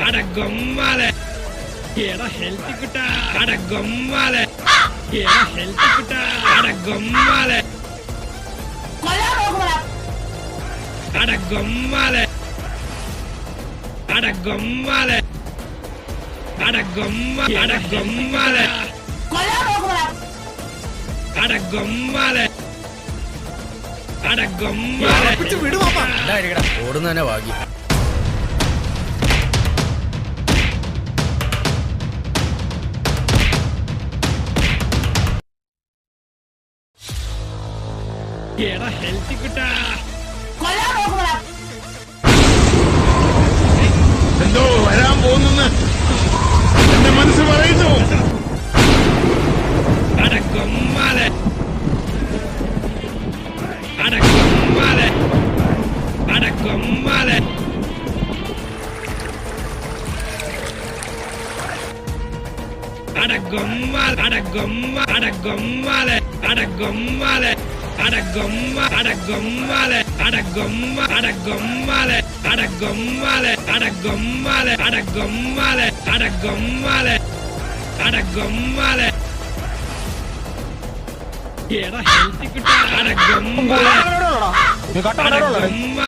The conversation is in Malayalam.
അടഗൊമ്മാലെ എടാ ഹെൽത്തി കുട്ടാ അടഗൊമ്മാലെ എടാ ഹെൽത്തി കുട്ടാ അടഗൊമ്മാലെ അടഗൊമ്മാലെ അടഗൊമ്മാലെ അടഗൊമ്മാലെ അടഗൊമ്മാലെ അടഗൊമ്മാലെ അടഗൊമ്മാലെ ഓടുന്നതന്നെ ഭാഗ്യം. എടാ ഹെൽത്തി കുട്ടാ എന്തോ വരാൻ പോകുന്നെന്ന് എന്റെ മനസ്സ് പറയുന്നു. അടഗൊമ്മാലെ അടഗൊമ്മാലെ അടഗൊമ്മാലെ അടഗൊമ്മാലെ അടഗൊമ്മാലെ അടഗൊമ്മാലെ അടഗൊമ്മ അടഗൊമ്മാലെ അടഗൊമ്മ അടഗൊമ്മാലെ അടഗൊമ്മാലെ അടഗൊമ്മാലെ അടഗൊമ്മാലെ അടഗൊമ്മാലെ അടഗൊമ്മാലെ എടാ ഹെൽത്തി കുട്ടാ അടഗൊമ്മാലെ അടഗൊമ്മ